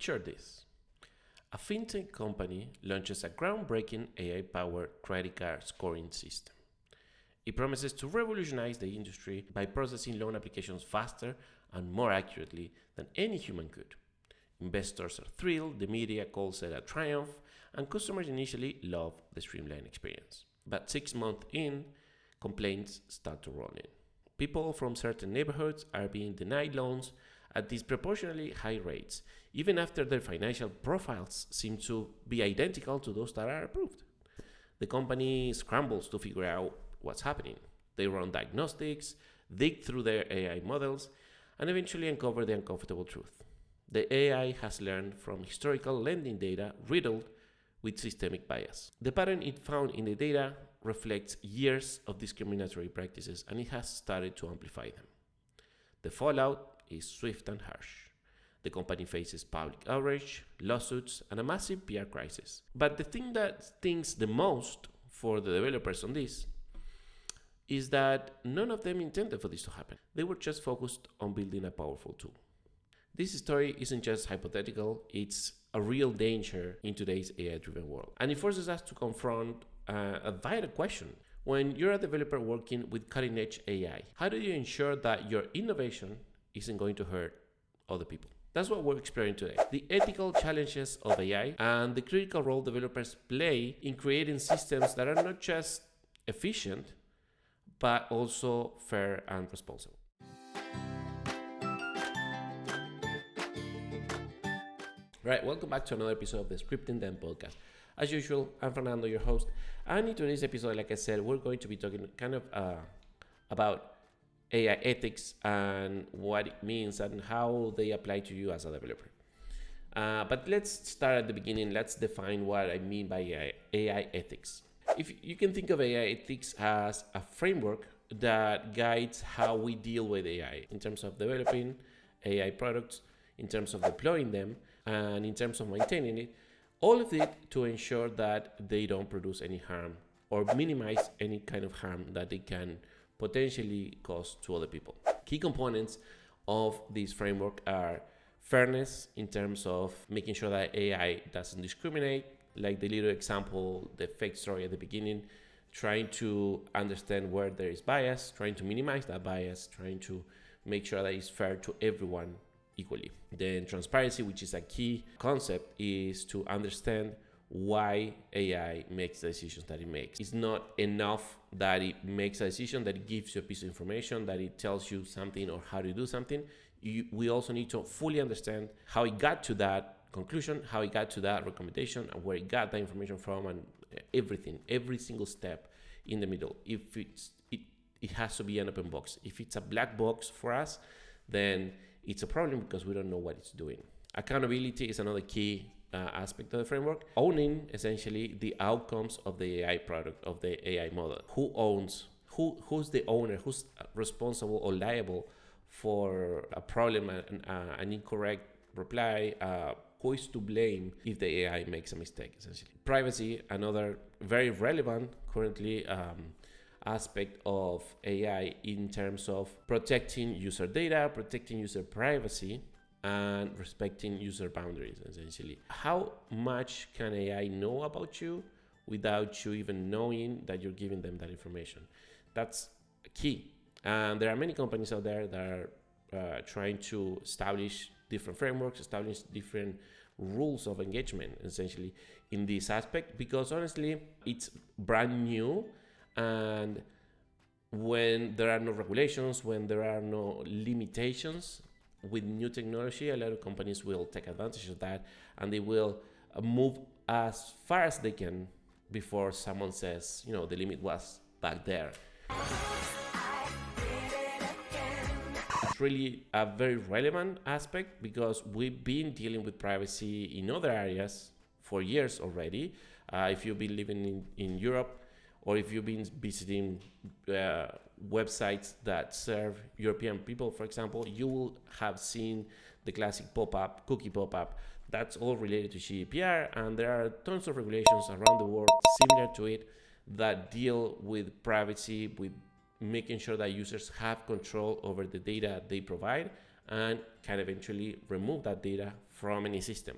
Picture this. A fintech company launches a groundbreaking AI-powered credit card scoring system. It promises to revolutionize the industry by processing loan applications faster and more accurately than any human could. Investors are thrilled, the media calls it a triumph, and customers initially love the streamlined experience. But 6 months in, complaints start to roll in. People from certain neighborhoods are being denied loans at disproportionately high rates, even after their financial profiles seem to be identical to those that are approved. The company scrambles to figure out what's happening. They run diagnostics, dig through their AI models, and eventually uncover the uncomfortable truth. The AI has learned from historical lending data riddled with systemic bias. The pattern it found in the data reflects years of discriminatory practices, and it has started to amplify them. The fallout is swift and harsh. The company faces public outrage, lawsuits, and a massive PR crisis. But the thing that stings the most for the developers on this is that none of them intended for this to happen. They were just focused on building a powerful tool. This story isn't just hypothetical, it's a real danger in today's AI-driven world. And it forces us to confront a vital question. When you're a developer working with cutting-edge AI, how do you ensure that your innovation isn't going to hurt other people? That's what we're exploring today. The ethical challenges of AI and the critical role developers play in creating systems that are not just efficient, but also fair and responsible. Right, welcome back to another episode of the Scripting Them podcast. As usual, I'm Fernando, your host, and in today's episode, like I said, we're going to be talking kind of about AI ethics and what it means and how they apply to you as a developer. But let's start at the beginning. Let's define what I mean by AI ethics. If you can think of AI ethics as a framework that guides how we deal with AI in terms of developing AI products, in terms of deploying them, and in terms of maintaining it, all of it to ensure that they don't produce any harm or minimize any kind of harm that they can potentially cause to other people. Key components of this framework are fairness in terms of making sure that AI doesn't discriminate, like the little example, the fake story at the beginning, trying to understand where there is bias, trying to minimize that bias, trying to make sure that it's fair to everyone equally. Then transparency, which is a key concept, is to understand why AI makes the decisions that it makes. It's not enough that it makes a decision, that it gives you a piece of information, that it tells you something or how to do something. We also need to fully understand how it got to that conclusion, how it got to that recommendation, and where it got that information from, and everything, every single step in the middle. If it has to be an open box. If it's a black box for us, then it's a problem because we don't know what it's doing. Accountability is another key aspect of the framework. Owning essentially the outcomes of the AI product, of the AI model. Who owns? Who's the owner? Who's responsible or liable for a problem, an incorrect reply? Who is to blame if the AI makes a mistake, essentially? Privacy, another very relevant currently aspect of AI in terms of protecting user data, protecting user privacy, and respecting user boundaries, essentially. How much can AI know about you without you even knowing that you're giving them that information? That's key. And there are many companies out there that are trying to establish different frameworks, establish different rules of engagement, essentially, in this aspect, because honestly, it's brand new. And when there are no regulations, when there are no limitations with new technology, a lot of companies will take advantage of that, and they will move as far as they can before someone says, the limit was back there. It's really a very relevant aspect because we've been dealing with privacy in other areas for years already. If you've been living in Europe, or if you've been visiting websites that serve European people, for example, you will have seen the classic pop-up, cookie pop-up. That's all related to GDPR, and there are tons of regulations around the world similar to it that deal with privacy, with making sure that users have control over the data they provide and can eventually remove that data from any system.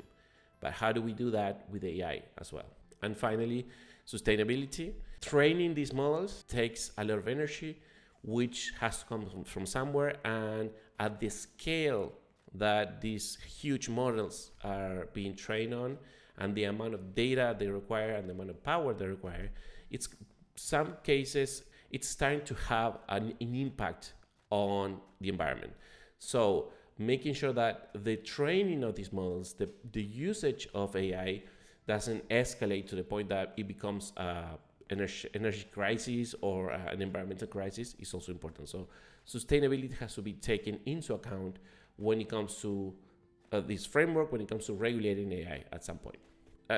But how do we do that with AI as well? And finally, sustainability. Training these models takes a lot of energy, which has to come from somewhere. And at the scale that these huge models are being trained on, and the amount of data they require and the amount of power they require, it's some cases it's starting to have an impact on the environment. So making sure that the training of these models, the usage of AI doesn't escalate to the point that it becomes energy crisis or an environmental crisis is also important. So sustainability has to be taken into account when it comes to this framework, when it comes to regulating AI at some point.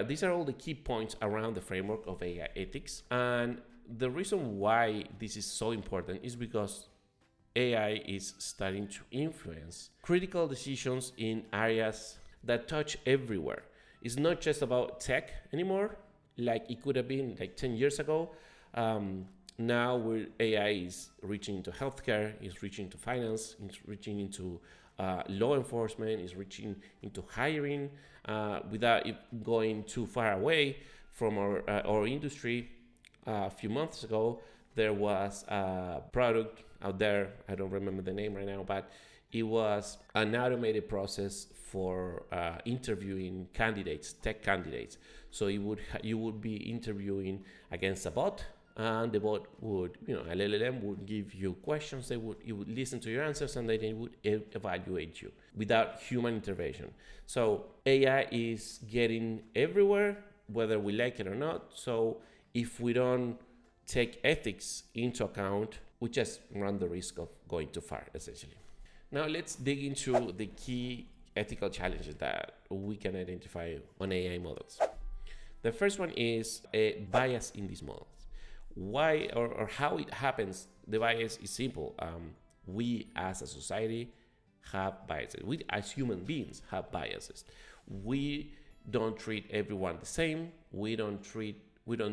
These are all the key points around the framework of AI ethics. And the reason why this is so important is because AI is starting to influence critical decisions in areas that touch everywhere. It's not just about tech anymore, like it could have been like 10 years ago. Now where AI is reaching into healthcare, is reaching into finance, it's reaching into law enforcement, is reaching into hiring without it going too far away from our industry. A few months ago, there was a product out there, I don't remember the name right now, but it was an automated process for interviewing candidates, tech candidates. So you would be interviewing against a bot, and the bot would, an LLM would give you questions. You would listen to your answers, and then it would evaluate you without human intervention. So AI is getting everywhere, whether we like it or not. So if we don't take ethics into account, we just run the risk of going too far, essentially. Now let's dig into the key ethical challenges that we can identify on AI models. The first one is a bias in these models. Why or how it happens, the bias is simple. We as a society have biases. We as human beings have biases. We don't treat everyone the same. We don't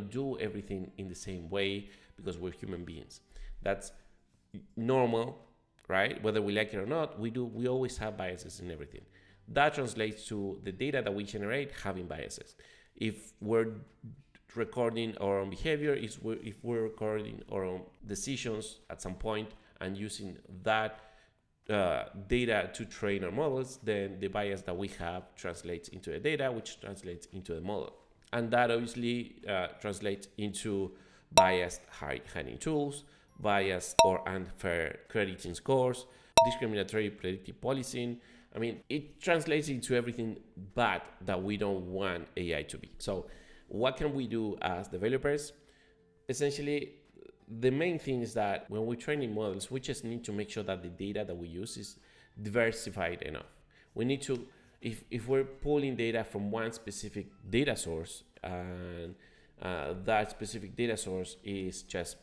do everything in the same way because we're human beings. That's normal, right? Whether we like it or not, we always have biases in everything. That translates to the data that we generate having biases. If we're recording our own behavior, if we're recording our own decisions at some point and using that data to train our models, then the bias that we have translates into the data, which translates into the model. And that obviously translates into biased hiring tools, biased or unfair crediting scores, discriminatory predictive policing. I mean, it translates into everything bad that we don't want AI to be. So what can we do as developers? Essentially, the main thing is that when we're training models, we just need to make sure that the data that we use is diversified enough. We need to, if we're pulling data from one specific data source and that specific data source is just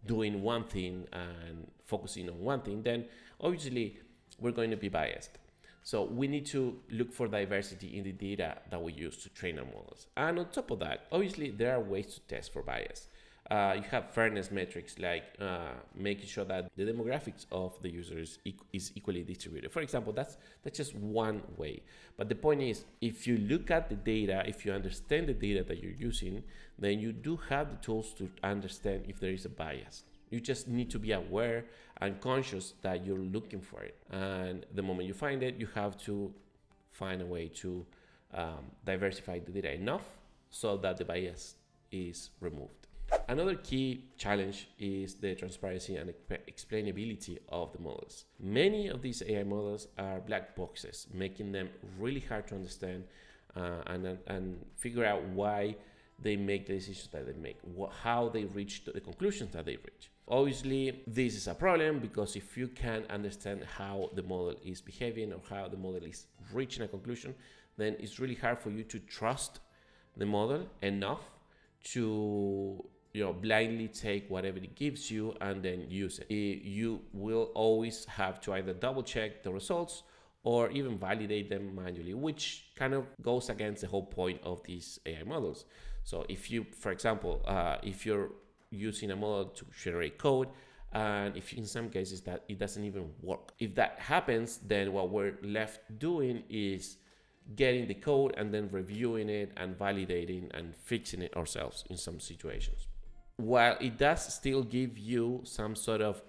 doing one thing and focusing on one thing, then obviously we're going to be biased. So we need to look for diversity in the data that we use to train our models. And on top of that, obviously there are ways to test for bias. You have fairness metrics like making sure that the demographics of the users is equally distributed. For example, that's just one way. But the point is, if you look at the data, if you understand the data that you're using, then you do have the tools to understand if there is a bias. You just need to be aware and conscious that you're looking for it. And the moment you find it, you have to find a way to diversify the data enough so that the bias is removed. Another key challenge is the transparency and explainability of the models. Many of these AI models are black boxes, making them really hard to understand and figure out why they make the decisions that they make, how they reach the conclusions that they reach. Obviously, this is a problem because if you can't understand how the model is behaving or how the model is reaching a conclusion, then it's really hard for you to trust the model enough to blindly take whatever it gives you and then use it. You will always have to either double check the results or even validate them manually, which kind of goes against the whole point of these AI models. So if you, for example, if you're using a model to generate code, and if in some cases that it doesn't even work, if that happens, then what we're left doing is getting the code and then reviewing it and validating and fixing it ourselves in some situations. While it does still give you some sort of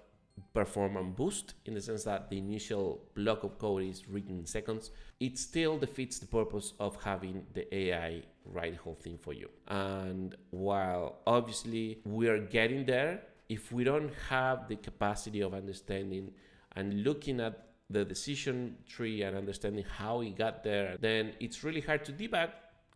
performance boost in the sense that the initial block of code is written in seconds, it still defeats the purpose of having the AI write the whole thing for you. And while obviously we are getting there, if we don't have the capacity of understanding and looking at the decision tree and understanding how it got there, then it's really hard to debug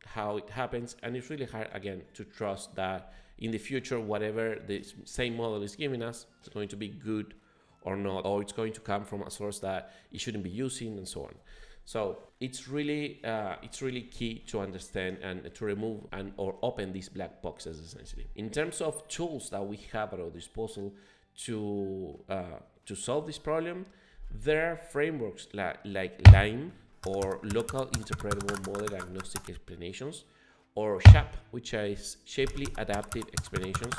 how it happens, and it's really hard again to trust that in the future whatever the same model is giving us is going to be good or not, or it's going to come from a source that it shouldn't be using, and so on. So it's really key to understand and to remove and or open these black boxes essentially. In terms of tools that we have at our disposal to solve this problem, there are frameworks like LIME, or local interpretable model agnostic explanations, or SHAP, which is shapely adaptive explanations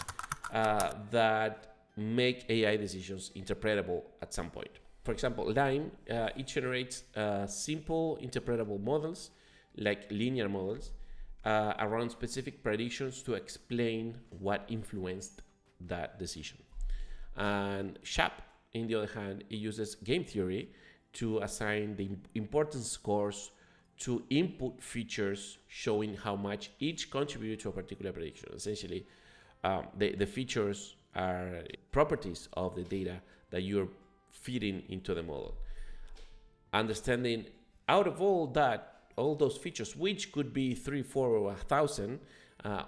that make AI decisions interpretable at some point. For example, LIME, it generates simple interpretable models, like linear models, around specific predictions to explain what influenced that decision. And SHAP, on the other hand, it uses game theory to assign the importance scores to input features showing how much each contributed to a particular prediction. Essentially, the features are properties of the data that you're feeding into the model. Understanding out of all those features, which could be 3, 4, or 1,000,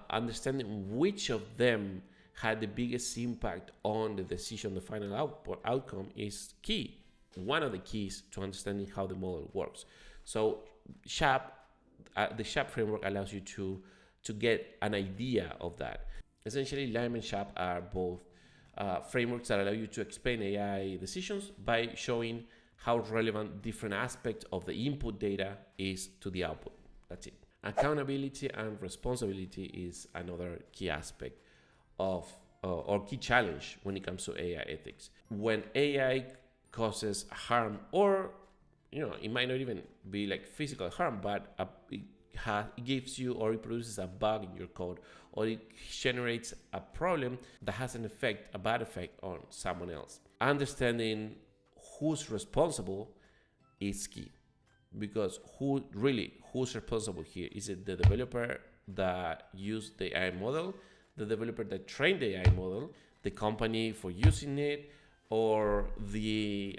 understanding which of them had the biggest impact on the decision, the final outcome, is key. One of the keys to understanding how the model works. So SHAP, the SHAP framework allows you to get an idea of that. Essentially, LIME and SHAP are both frameworks that allow you to explain AI decisions by showing how relevant different aspects of the input data is to the output. That's it. Accountability and responsibility is another key aspect of or key challenge when it comes to AI ethics. When AI causes harm, or it might not even be like physical harm, but it gives you, or it produces a bug in your code, or it generates a problem that has a bad effect on someone else. Understanding who's responsible is key, because who's responsible here? Is it the developer that used the AI model, the developer that trained the AI model, the company for using it, or the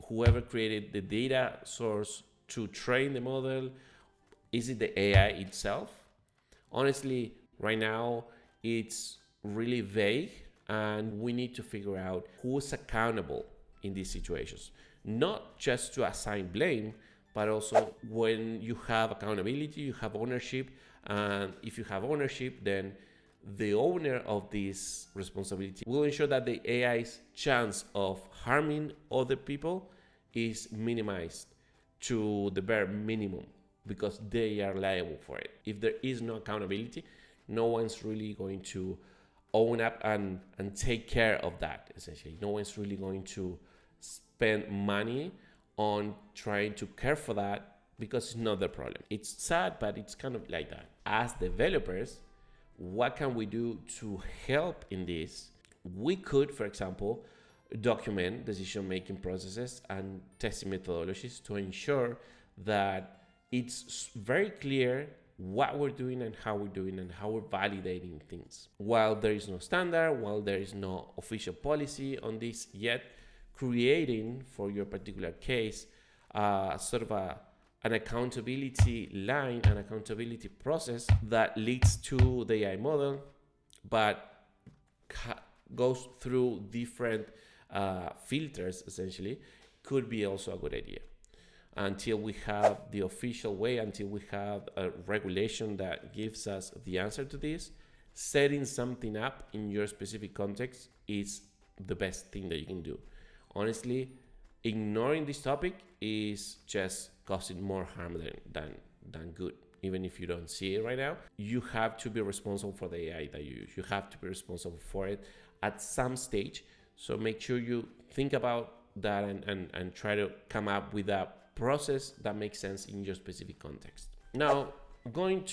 whoever created the data source to train the model? Is it the AI itself? Honestly, right now it's really vague, and we need to figure out who's accountable in these situations. Not just to assign blame, but also when you have accountability, you have ownership, and if you have ownership, then the owner of this responsibility will ensure that the AI's chance of harming other people is minimized to the bare minimum, because they are liable for it. If there is no accountability, no one's really going to own up and take care of that. Essentially, no one's really going to spend money on trying to care for that, because it's not their problem. It's sad, but it's kind of like that. As developers, what can we do to help in this? We could, for example, document decision-making processes and testing methodologies to ensure that it's very clear what we're doing and how we're doing and how we're validating things. While there is no standard, while there is no official policy on this yet, creating for your particular case sort of an accountability line, an accountability process that leads to the AI model, but goes through different filters, essentially, could be also a good idea. Until we have the official way, until we have a regulation that gives us the answer to this, setting something up in your specific context is the best thing that you can do. Honestly, ignoring this topic is just causing more harm than good. Even if you don't see it right now, you have to be responsible for the AI that you use. You have to be responsible for it at some stage. So make sure you think about that and try to come up with a process that makes sense in your specific context. Now, going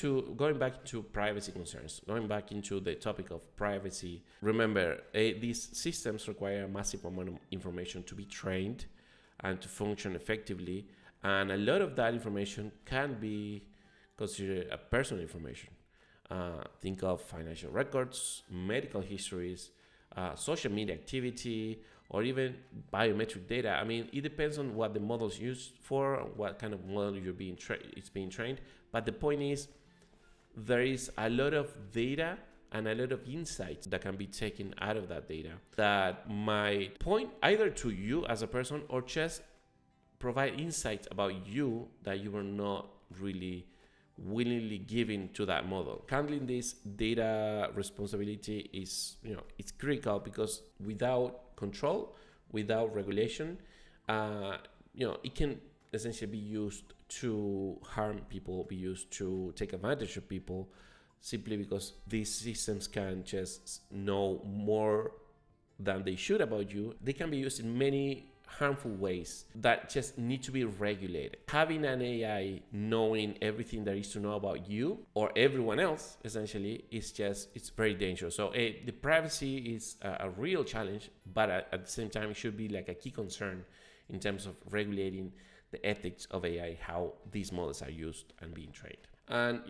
back to privacy concerns, going back into the topic of privacy. Remember, these systems require a massive amount of information to be trained and to function effectively, and a lot of that information can be considered a personal information. Think of financial records, medical histories, social media activity, or even biometric data. I mean, it depends on what the model's used for, what kind of model it's being trained. But the point is, there is a lot of data and a lot of insights that can be taken out of that data that might point either to you as a person or just provide insights about you that you were not really willingly giving to that model. Handling this data responsibility is, it's critical, because without control, without regulation, it can essentially be used to harm people, be used to take advantage of people, simply because these systems can just know more than they should about you. They can be used in many harmful ways that just need to be regulated. Having an AI knowing everything there is to know about you or everyone else, essentially, it's very dangerous. So the privacy is a real challenge, but at the same time, it should be like a key concern in terms of regulating the ethics of AI, how these models are used and being trained. And,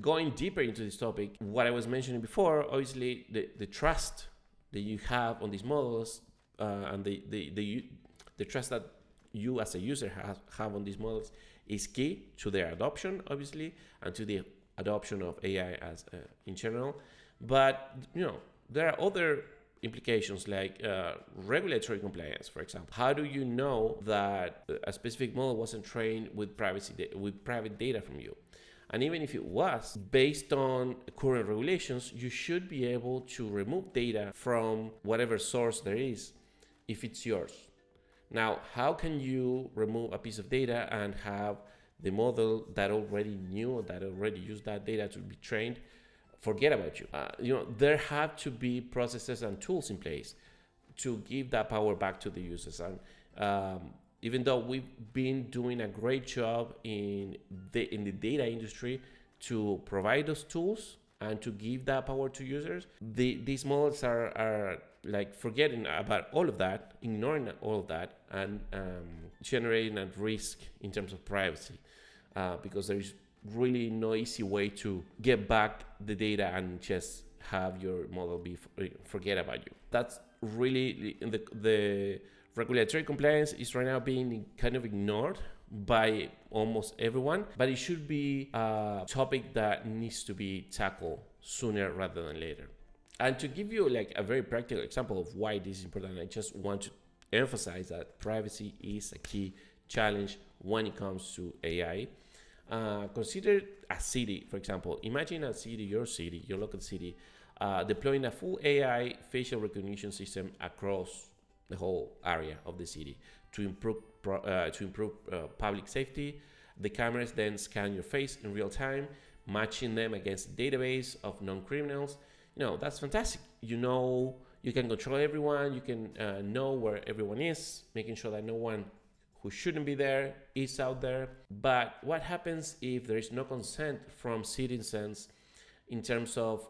going deeper into this topic, what I was mentioning before, obviously the trust that you have on these models, and the trust that you as a user have on these models is key to their adoption, obviously, and to the adoption of AI as in general. But there are other implications like regulatory compliance, for example. How do you know that a specific model wasn't trained with private data from you? And even if it was, based on current regulations, you should be able to remove data from whatever source there is if it's yours. Now, how can you remove a piece of data and have the model that already knew, that already used that data to be trained, forget about you? There have to be processes and tools in place to give that power back to the users. And even though we've been doing a great job in the data industry to provide those tools and to give that power to users, these models are like forgetting about all of that, ignoring all of that, and generating a risk in terms of privacy, because there is really no easy way to get back the data and just have your model forget about you. That's really the regulatory compliance is right now being kind of ignored by almost everyone, but it should be a topic that needs to be tackled sooner rather than later. And to give you like a very practical example of why this is important, I just want to emphasize that privacy is a key challenge when it comes to AI. Consider a city, for example. Imagine a city, your local city, deploying a full AI facial recognition system across the whole area of the city to improve public safety. The cameras then scan your face in real time, matching them against a database of known criminals. That's fantastic. You can control everyone. You can know where everyone is, making sure that no one who shouldn't be there is out there. But what happens if there is no consent from citizens in terms of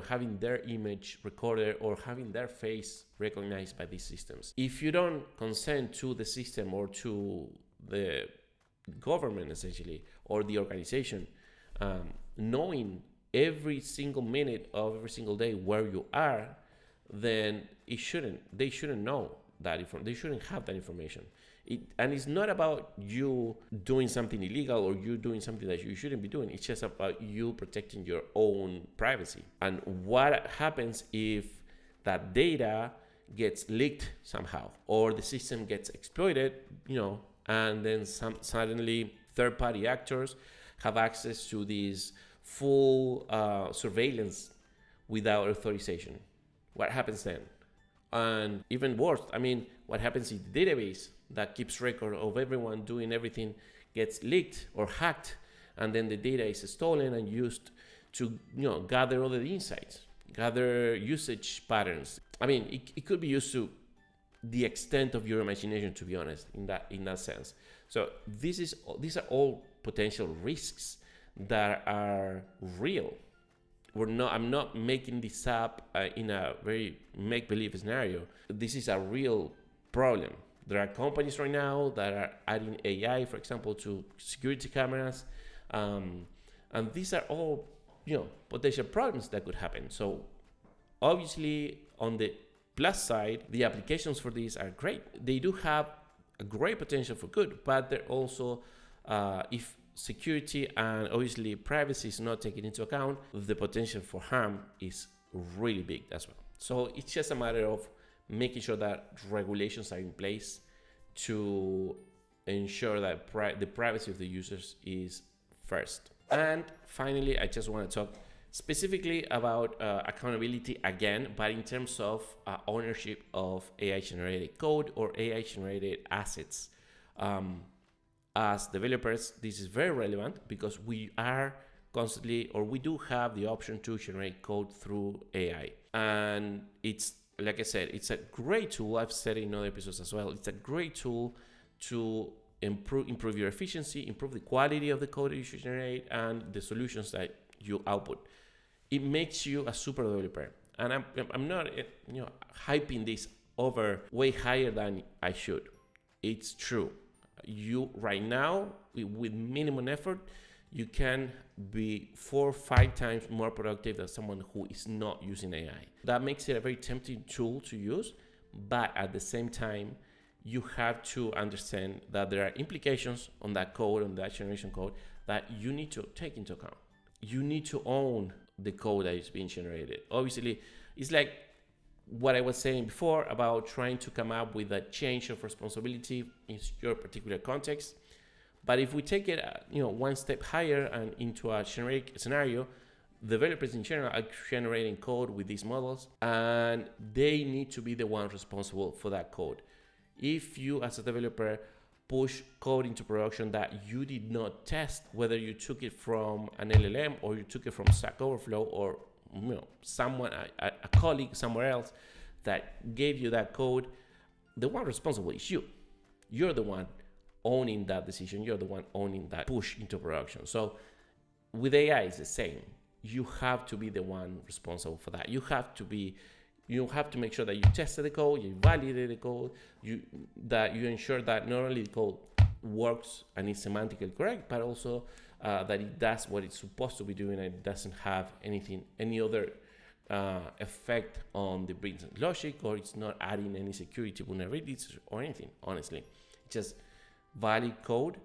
having their image recorded or having their face recognized by these systems? If you don't consent to the system or to the government, essentially, or the organization, knowing every single minute of every single day where you are, then they shouldn't know that they shouldn't have that information. And it's not about you doing something illegal or you doing something that you shouldn't be doing. It's just about you protecting your own privacy. And what happens if that data gets leaked somehow or the system gets exploited, and then suddenly third-party actors have access to these full surveillance without authorization? What happens then? And even worse, what happens if the database that keeps record of everyone doing everything gets leaked or hacked, and then the data is stolen and used to gather other insights, gather usage patterns? It could be used to the extent of your imagination, to be honest, in that sense. So these are all potential risks that are real. I'm not making this up in a very make-believe scenario. This is a real problem. There are companies right now that are adding AI, for example, to security cameras, and these are all potential problems that could happen. So obviously, on the plus side, the applications for these are great. They do have a great potential for good, but they're also, if security and obviously privacy is not taken into account, the potential for harm is really big as well. So it's just a matter of making sure that regulations are in place to ensure that the privacy of the users is first. And finally, I just want to talk specifically about accountability again, but in terms of ownership of AI generated code or AI generated assets. As developers, this is very relevant because we are constantly, or we do have the option to generate code through AI. And it's, like I said, it's a great tool. I've said it in other episodes as well. It's a great tool to improve your efficiency, improve the quality of the code that you should generate, and the solutions that you output. It makes you a super developer. And I'm not hyping this over way higher than I should. It's true. You right now, with minimum effort, you can be 4 or 5 times more productive than someone who is not using AI. That makes it a very tempting tool to use, but at the same time, you have to understand that there are implications on that code, on that generation code, that you need to take into account. You need to own the code that is being generated. Obviously, it's like what I was saying before about trying to come up with a change of responsibility in your particular context. But if we take it, one step higher and into a generic scenario, developers in general are generating code with these models, and they need to be the one responsible for that code. If you, as a developer, push code into production that you did not test, whether you took it from an LLM or you took it from Stack Overflow or someone, a colleague somewhere else that gave you that code, the one responsible is you. You're the one owning that decision. You're the one owning that push into production. So with AI, it's the same. You have to be the one responsible for that. You have to make sure that you tested the code, you validated the code, that you ensure that not only the code works and is semantically correct, but also that it does what it's supposed to be doing and it doesn't have any other effect on the business logic, or it's not adding any security vulnerabilities or anything, honestly. It's just valid code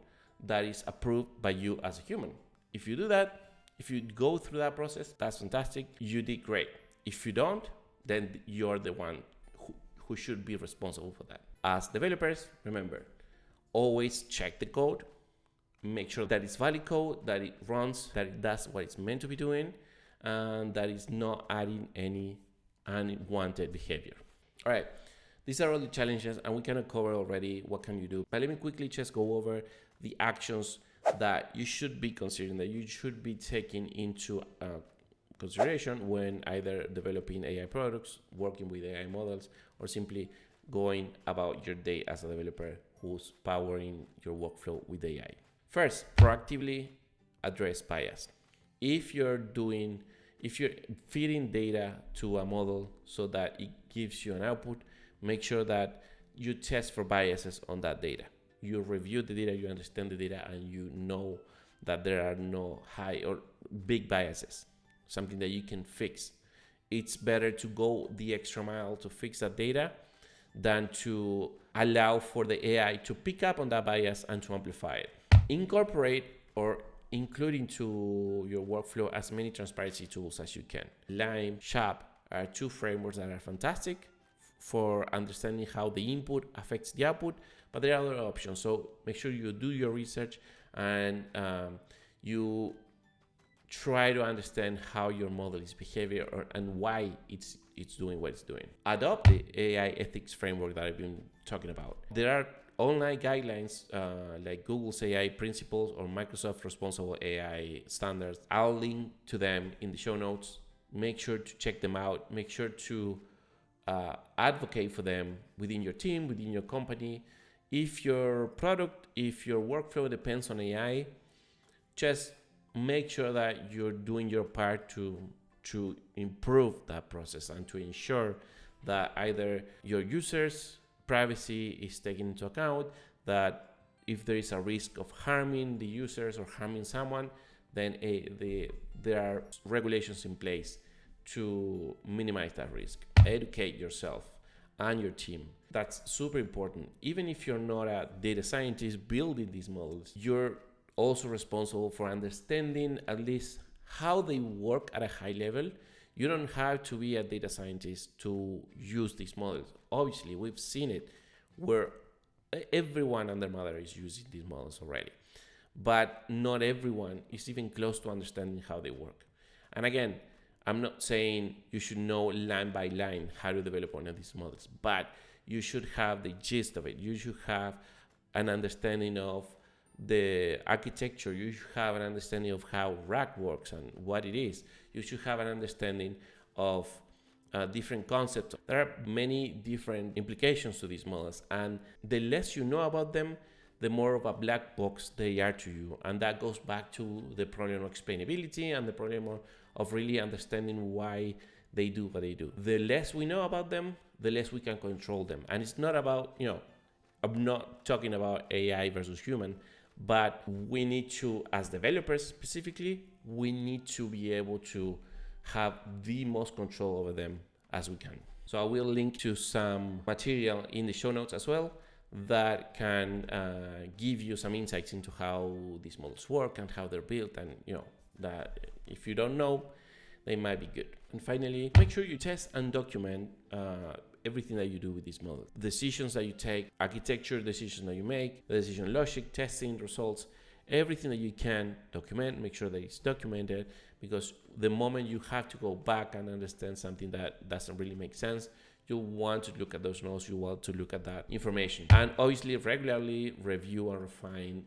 that is approved by you as a human. If you do that, if you go through that process, that's fantastic. You did great. If you don't, then you're the one who should be responsible for that. As developers, remember, always check the code, make sure that it's valid code, that it runs, that it does what it's meant to be doing, and that it's not adding any unwanted behavior. All right, these are all the challenges, and we kind of covered already what can you do. But let me quickly just go over the actions that you should be considering, that you should be taking into consideration when either developing AI products, working with AI models, or simply going about your day as a developer who's powering your workflow with AI. First, proactively address bias. If you're feeding data to a model so that it gives you an output, make sure that you test for biases on that data. You review the data, you understand the data, and you know that there are no high or big biases, something that you can fix. It's better to go the extra mile to fix that data than to allow for the AI to pick up on that bias and to amplify it. Incorporate or include into your workflow as many transparency tools as you can. Lime, SHAP are 2 frameworks that are fantastic for understanding how the input affects the output, but there are other options. So make sure you do your research and you try to understand how your model is behaving and why it's doing what it's doing. Adopt the AI ethics framework that I've been talking about. There are online guidelines like Google's AI principles or Microsoft responsible AI standards. I'll link to them in the show notes. Make sure to check them out. Make sure to advocate for them within your team, within your company. If your product if your workflow depends on AI, just make sure that you're doing your part to improve that process and to ensure that either your users' privacy is taken into account, that if there is a risk of harming the users or harming someone, then there are regulations in place to minimize that risk. Educate yourself and your team. That's super important. Even if you're not a data scientist building these models, you're also responsible for understanding at least how they work at a high level. You don't have to be a data scientist to use these models. Obviously, we've seen it where everyone and their mother is using these models already. But not everyone is even close to understanding how they work. And again, I'm not saying you should know line by line how to develop one of these models, but you should have the gist of it. You should have an understanding of the architecture. You should have an understanding of how RAG works and what it is. You should have an understanding of different concepts. There are many different implications to these models, and the less you know about them, the more of a black box they are to you. And that goes back to the problem of explainability and the problem of really understanding why they do what they do. The less we know about them, the less we can control them. And it's not about, I'm not talking about AI versus human, but we need to, as developers specifically, we need to be able to have the most control over them as we can. So I will link to some material in the show notes as well that can give you some insights into how these models work and how they're built, and that if you don't know, they might be good. And finally, make sure you test and document everything that you do with these models. Decisions that you take, architecture decisions that you make, the decision logic, testing, results, everything that you can document, make sure that it's documented, because the moment you have to go back and understand something that doesn't really make sense, you want to look at those notes, you want to look at that information. And obviously regularly review and refine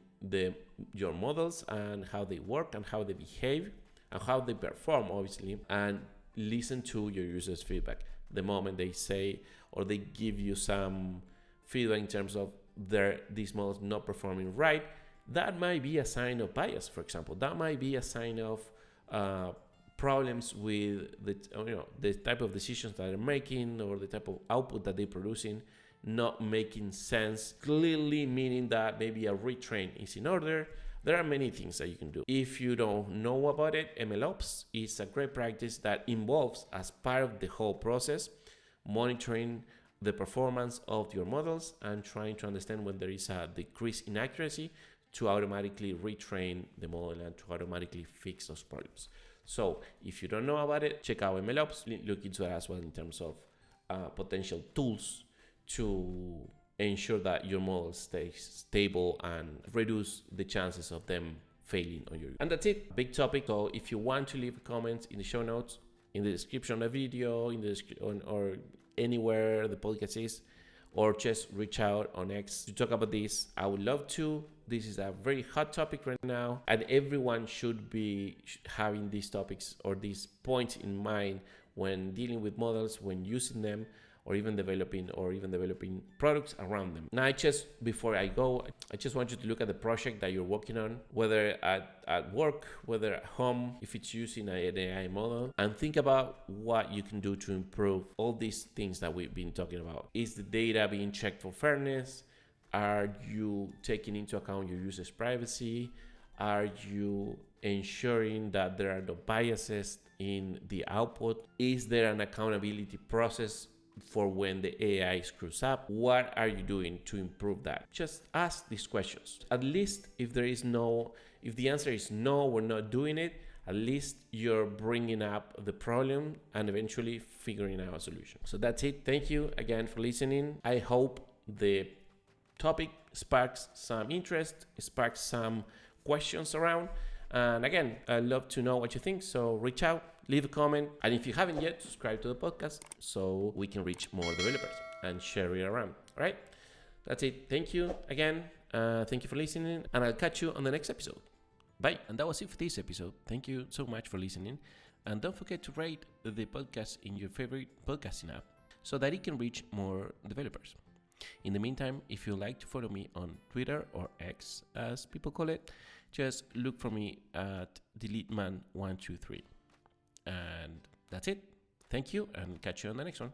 your models and how they work and how they behave and how they perform, obviously, and listen to your users' feedback. The moment they say or they give you some feedback in terms of these models not performing right, that might be a sign of bias, for example. That might be a sign of problems with the type of decisions that they're making or the type of output that they're producing not making sense, clearly meaning that maybe a retrain is in order. There are many things that you can do. If you don't know about it, MLOps is a great practice that involves, as part of the whole process, monitoring the performance of your models and trying to understand when there is a decrease in accuracy to automatically retrain the model and to automatically fix those problems. So if you don't know about it, check out MLOps, look into it as well in terms of potential tools to ensure that your model stays stable and reduce the chances of them failing on your. And that's it, big topic. So if you want to leave a comment in the show notes, in the description of the video, in the description or anywhere the podcast is, or just reach out on X to talk about this, I would love to. This is a very hot topic right now, and everyone should be having these topics or these points in mind when dealing with models, when using them, or even developing products around them. Now, before I go, I just want you to look at the project that you're working on, whether at work, whether at home, if it's using an AI model, and think about what you can do to improve all these things that we've been talking about. Is the data being checked for fairness? Are you taking into account your users' privacy? Are you ensuring that there are no biases in the output? Is there an accountability process for when the AI screws up? What are you doing to improve that? Just ask these questions. At least if the answer is no, we're not doing it, at least you're bringing up the problem and eventually figuring out a solution. So that's it. Thank you again for listening. I hope the topic sparks some interest, sparks some questions around. And again, I'd love to know what you think. So reach out, leave a comment. And if you haven't yet, subscribe to the podcast so we can reach more developers and share it around. All right. That's it. Thank you again. Thank you for listening. And I'll catch you on the next episode. Bye. And that was it for this episode. Thank you so much for listening. And don't forget to rate the podcast in your favorite podcasting app so that it can reach more developers. In the meantime, if you like to follow me on Twitter or X, as people call it, just look for me at DeleteMan123. And that's it. Thank you, and catch you on the next one.